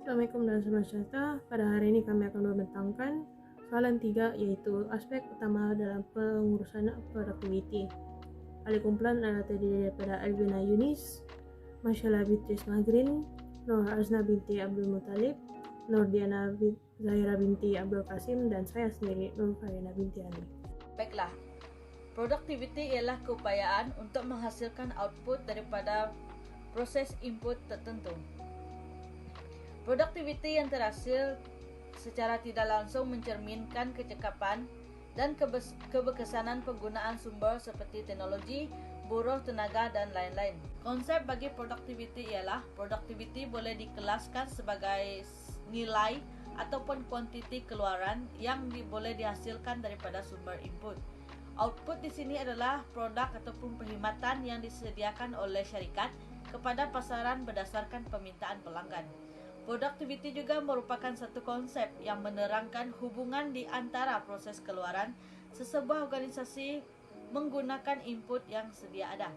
Assalamualaikum dan selamat sejahtera. Pada hari ini kami akan membentangkan soalan 3, yaitu aspek utama dalam pengurusan productivity. Ahli kumpulan adalah terdiri daripada Alvina Yunis, Mashallah Beatrice Magrin, Nur Azna binti Abdul Muttalib, Nur Diana Zahira binti Abdul Qasim, dan saya sendiri, Nur Farina binti Ali. Baiklah, productivity ialah keupayaan untuk menghasilkan output daripada proses input tertentu. Produktiviti yang terhasil secara tidak langsung mencerminkan kecekapan dan keberkesanan penggunaan sumber seperti teknologi, buruh, tenaga, dan lain-lain. Konsep bagi produktiviti ialah produktiviti boleh dikelaskan sebagai nilai ataupun kuantiti keluaran yang boleh dihasilkan daripada sumber input. Output di sini adalah produk ataupun perkhidmatan yang disediakan oleh syarikat kepada pasaran berdasarkan permintaan pelanggan. Productivity juga merupakan satu konsep yang menerangkan hubungan di antara proses keluaran sesebuah organisasi menggunakan input yang sedia ada.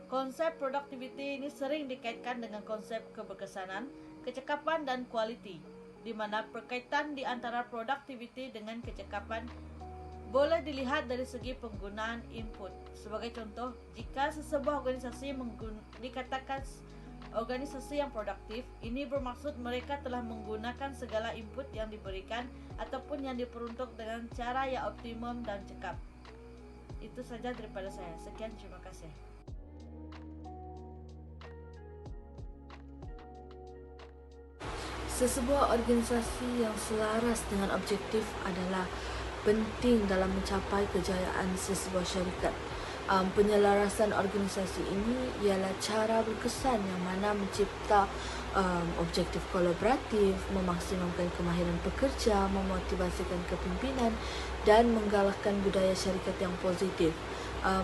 Konsep productivity ini sering dikaitkan dengan konsep keberkesanan, kecekapan, dan quality, di mana perkaitan di antara productivity dengan kecekapan boleh dilihat dari segi penggunaan input. Sebagai contoh, jika sesebuah organisasi dikatakan organisasi yang produktif, ini bermaksud mereka telah menggunakan segala input yang diberikan ataupun yang diperuntuk dengan cara yang optimum dan cekap. Itu saja daripada saya. Sekian, terima kasih. Sesebuah organisasi yang selaras dengan objektif adalah penting dalam mencapai kejayaan sesebuah syarikat. Penyelarasan organisasi ini ialah cara berkesan yang mana mencipta objektif kolaboratif, memaksimumkan kemahiran pekerja, memotivasikan kepimpinan, dan menggalakkan budaya syarikat yang positif.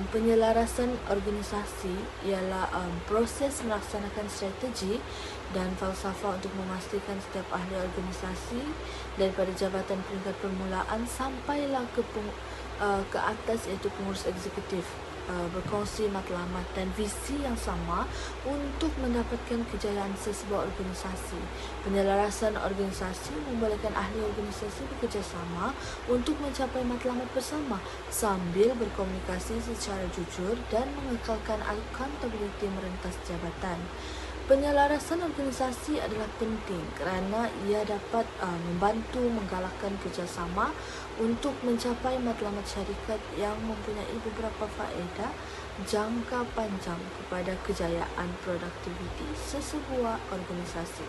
Penyelarasan organisasi ialah proses melaksanakan strategi dan falsafah untuk memastikan setiap ahli organisasi daripada jabatan peringkat permulaan sampailah ke atas, iaitu pengurus eksekutif, berkongsi matlamat dan visi yang sama untuk mendapatkan kejayaan sesebuah organisasi. Penyelarasan organisasi membolehkan ahli organisasi bekerjasama untuk mencapai matlamat bersama sambil berkomunikasi secara jujur dan mengekalkan accountability merentas jabatan. Penyelarasan organisasi adalah penting kerana ia dapat membantu menggalakkan kerjasama untuk mencapai matlamat syarikat yang mempunyai beberapa faedah jangka panjang kepada kejayaan produktiviti sesebuah organisasi.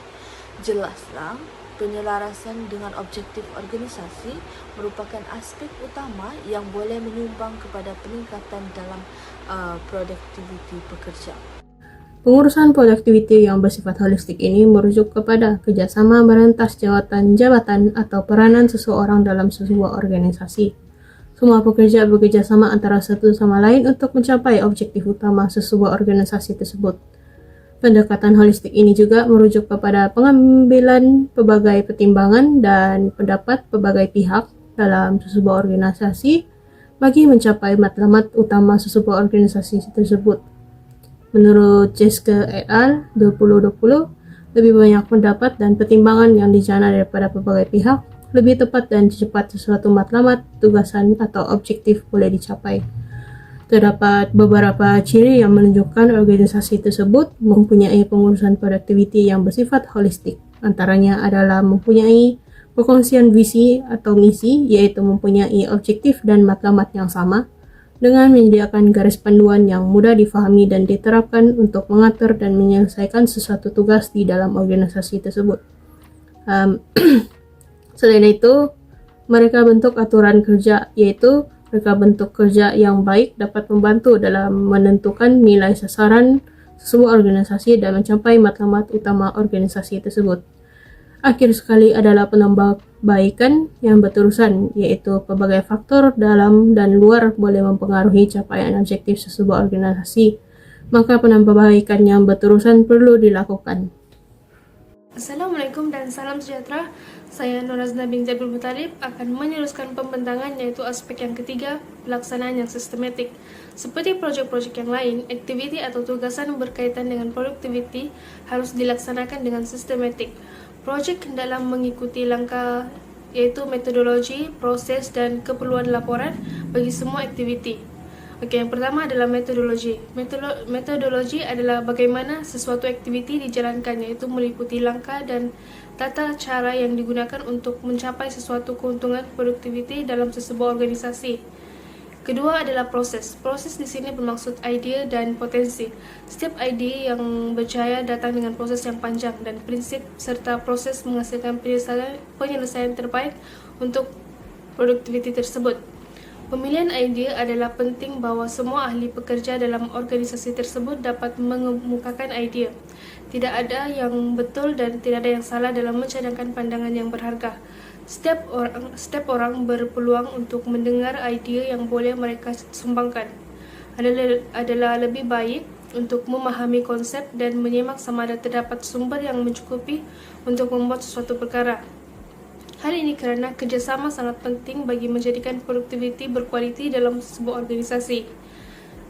Jelaslah, penyelarasan dengan objektif organisasi merupakan aspek utama yang boleh menyumbang kepada peningkatan dalam produktiviti pekerja. Pengurusan productivity yang bersifat holistik ini merujuk kepada kerjasama merentas jabatan atau peranan seseorang dalam sebuah organisasi. Semua pekerja bekerja sama antara satu sama lain untuk mencapai objektif utama sesebuah organisasi tersebut. Pendekatan holistik ini juga merujuk kepada pengambilan pelbagai pertimbangan dan pendapat pelbagai pihak dalam sesebuah organisasi bagi mencapai matlamat utama sesebuah organisasi tersebut. Menurut Jeske et al. 2020, lebih banyak pendapat dan pertimbangan yang dijana daripada pelbagai pihak, lebih tepat dan cepat sesuatu matlamat, tugasan atau objektif boleh dicapai. Terdapat beberapa ciri yang menunjukkan organisasi tersebut mempunyai pengurusan productivity yang bersifat holistik. Antaranya adalah mempunyai perkongsian visi atau misi, iaitu mempunyai objektif dan matlamat yang sama, dengan menyediakan garis panduan yang mudah difahami dan diterapkan untuk mengatur dan menyelesaikan sesuatu tugas di dalam organisasi tersebut. Selain itu, mereka bentuk aturan kerja, yaitu mereka bentuk kerja yang baik dapat membantu dalam menentukan nilai sasaran sebuah organisasi dan mencapai matlamat utama organisasi tersebut. Akhir sekali adalah penambahbaikan yang berterusan, yaitu pelbagai faktor dalam dan luar boleh mempengaruhi capaian objektif sesebuah organisasi. Maka penambahbaikan yang berterusan perlu dilakukan. Assalamualaikum dan salam sejahtera. Saya Nur Azna binti Abdul Muttalib akan meneruskan pembentangan, yaitu aspek yang ketiga, pelaksanaan yang sistematik. Seperti projek-projek yang lain, aktiviti atau tugasan yang berkaitan dengan produktiviti harus dilaksanakan dengan sistematik. Projek hendaklah mengikuti langkah iaitu metodologi, proses dan keperluan laporan bagi semua aktiviti. Okey, yang pertama adalah metodologi. Metodologi adalah bagaimana sesuatu aktiviti dijalankan, iaitu meliputi langkah dan tata cara yang digunakan untuk mencapai sesuatu keuntungan produktiviti dalam sesebuah organisasi. Kedua adalah proses. Proses di sini bermaksud idea dan potensi. Setiap ide yang berjaya datang dengan proses yang panjang dan prinsip serta proses menghasilkan penyelesaian terbaik untuk produktiviti tersebut. Pemilihan idea adalah penting bahawa semua ahli pekerja dalam organisasi tersebut dapat mengemukakan idea. Tidak ada yang betul dan tidak ada yang salah dalam mencadangkan pandangan yang berharga. Setiap orang berpeluang untuk mendengar idea yang boleh mereka sumbangkan. Adalah lebih baik untuk memahami konsep dan menyimak sama ada terdapat sumber yang mencukupi untuk membuat sesuatu perkara. Hal ini kerana kerjasama sangat penting bagi menjadikan produktiviti berkualiti dalam sebuah organisasi.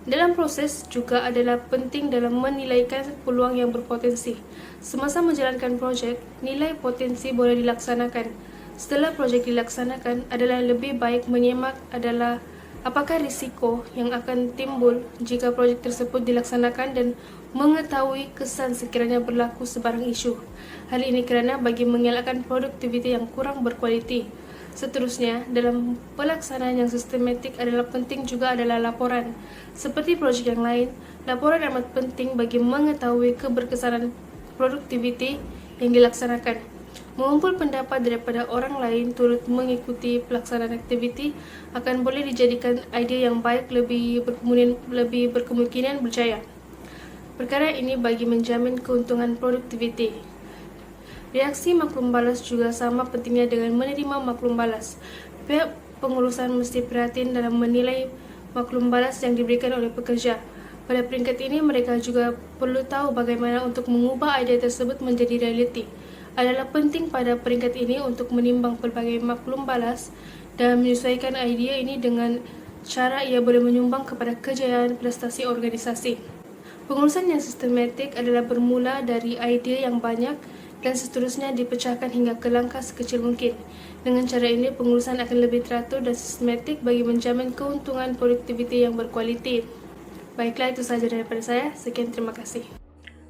Dalam proses juga adalah penting dalam menilaikan peluang yang berpotensi. Semasa menjalankan projek, nilai potensi boleh dilaksanakan. Setelah projek dilaksanakan, adalah lebih baik menyimak adalah apakah risiko yang akan timbul jika projek tersebut dilaksanakan dan mengetahui kesan sekiranya berlaku sebarang isu. Hal ini kerana bagi mengelakkan produktiviti yang kurang berkualiti. Seterusnya, dalam pelaksanaan yang sistematik adalah penting juga adalah laporan. Seperti projek yang lain, laporan amat penting bagi mengetahui keberkesanan produktiviti yang dilaksanakan. Mengumpul pendapat daripada orang lain turut mengikuti pelaksanaan aktiviti akan boleh dijadikan idea yang baik lebih berkemungkinan berjaya. Perkara ini bagi menjamin keuntungan produktiviti. Reaksi maklum balas juga sama pentingnya dengan menerima maklum balas. Pihak pengurusan mesti prihatin dalam menilai maklum balas yang diberikan oleh pekerja. Pada peringkat ini, mereka juga perlu tahu bagaimana untuk mengubah idea tersebut menjadi realiti. Adalah penting pada peringkat ini untuk menimbang pelbagai maklum balas dan menyesuaikan idea ini dengan cara ia boleh menyumbang kepada kejayaan prestasi organisasi. Pengurusan yang sistematik adalah bermula dari idea yang banyak dan seterusnya dipecahkan hingga ke langkah sekecil mungkin. Dengan cara ini, pengurusan akan lebih teratur dan sistematik bagi menjamin keuntungan produktiviti yang berkualiti. Baiklah, itu sahaja daripada saya. Sekian, terima kasih.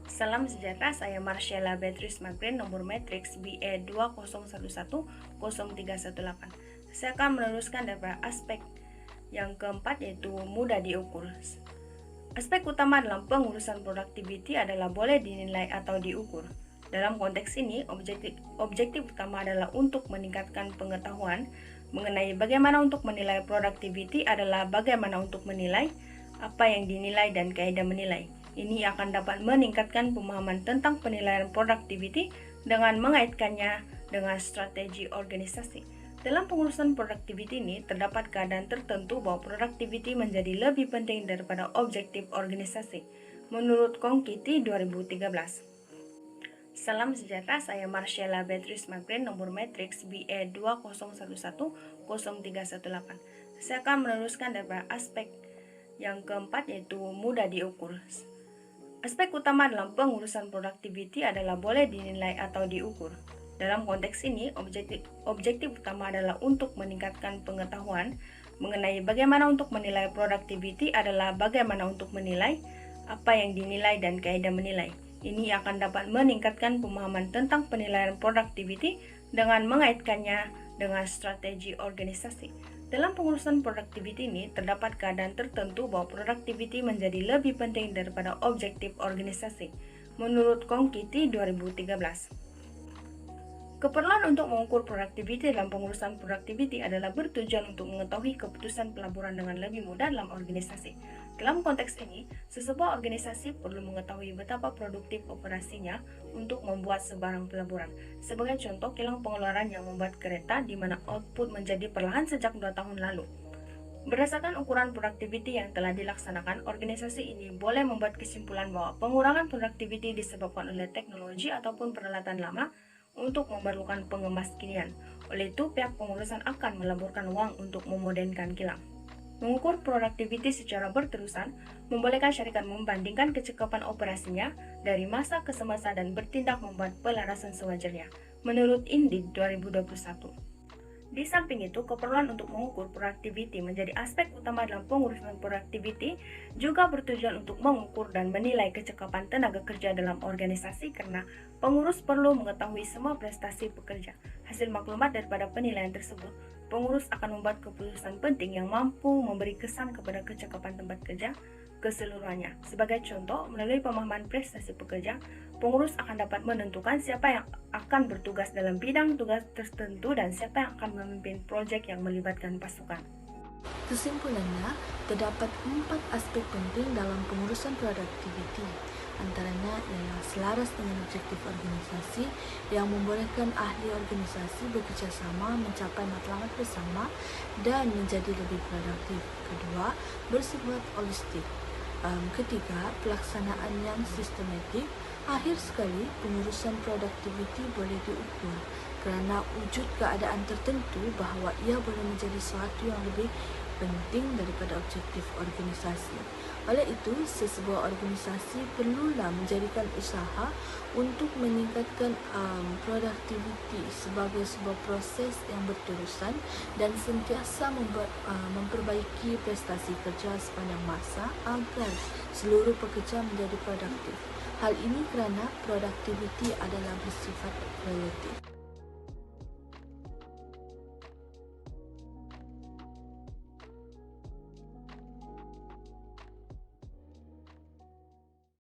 Salam sejahtera, saya Marcella Beatrice Magrin, nomor matriks BE 201103118. Saya akan meneruskan daripada aspek yang keempat, yaitu mudah diukur. Aspek utama dalam pengurusan produktiviti adalah boleh dinilai atau diukur. Dalam konteks ini, objektif utama adalah untuk meningkatkan pengetahuan mengenai bagaimana untuk menilai produktiviti adalah bagaimana untuk menilai, apa yang dinilai dan kaidah menilai. Ini akan dapat meningkatkan pemahaman tentang penilaian produktiviti dengan mengaitkannya dengan strategi organisasi. Dalam pengurusan produktiviti ini, terdapat keadaan tertentu bahwa produktiviti menjadi lebih penting daripada objektif organisasi. Menurut Kongkiti 2013. Salam sejahtera, saya Marcella Beatrice Magrin, nomor matriks BE 201103118. Saya akan meneruskan daripada aspek yang keempat, yaitu mudah diukur. Aspek utama dalam pengurusan produktiviti adalah boleh dinilai atau diukur. Dalam konteks ini, objektif utama adalah untuk meningkatkan pengetahuan mengenai bagaimana untuk menilai produktiviti adalah bagaimana untuk menilai, apa yang dinilai dan kaidah menilai. Ini akan dapat meningkatkan pemahaman tentang penilaian produktiviti dengan mengaitkannya dengan strategi organisasi. Dalam pengurusan produktiviti ini, terdapat keadaan tertentu bahwa produktiviti menjadi lebih penting daripada objektif organisasi. Menurut Kongkiti 2013. Keperluan untuk mengukur produktiviti dalam pengurusan produktiviti adalah bertujuan untuk mengetahui keputusan pelaburan dengan lebih mudah dalam organisasi. Dalam konteks ini, sesebuah organisasi perlu mengetahui betapa produktif operasinya untuk membuat sebarang pelaburan. Sebagai contoh, kilang pengeluaran yang membuat kereta di mana output menjadi perlahan sejak 2 tahun lalu. Berdasarkan ukuran produktiviti yang telah dilaksanakan, organisasi ini boleh membuat kesimpulan bahwa pengurangan produktiviti disebabkan oleh teknologi ataupun peralatan lama untuk memerlukan pengemas kinian. Oleh itu, pihak pengurusan akan melaburkan uang untuk memodernkan kilang. Mengukur produktiviti secara berterusan membolehkan syarikat membandingkan kecekapan operasinya dari masa ke semasa dan bertindak membuat pelarasan sewajarnya. menurut Indid 2021. Di samping itu, keperluan untuk mengukur productivity menjadi aspek utama dalam pengurusan productivity juga bertujuan untuk mengukur dan menilai kecekapan tenaga kerja dalam organisasi karena pengurus perlu mengetahui semua prestasi pekerja. Hasil maklumat daripada penilaian tersebut, pengurus akan membuat keputusan penting yang mampu memberi kesan kepada kecekapan tempat kerja keseluruhannya. Sebagai contoh, melalui pemahaman prestasi pekerja, pengurus akan dapat menentukan siapa yang akan bertugas dalam bidang tugas tertentu dan siapa yang akan memimpin proyek yang melibatkan pasukan. Kesimpulannya, terdapat 4 aspek penting dalam pengurusan productivity. Antaranya ialah selaras dengan objektif organisasi yang membolehkan ahli organisasi bekerjasama mencapai matlamat bersama dan menjadi lebih produktif. Kedua, bersifat holistik. Ketiga, pelaksanaan yang sistematik. Akhir sekali, pengurusan productivity boleh diukur kerana wujud keadaan tertentu bahawa ia boleh menjadi sesuatu yang lebih penting daripada objektif organisasi. Oleh itu, sesebuah organisasi perlulah menjadikan usaha untuk meningkatkan productivity sebagai sebuah proses yang berterusan dan sentiasa memperbaiki prestasi kerja sepanjang masa agar seluruh pekerja menjadi produktif. Hal ini kerana productivity adalah bersifat relatif.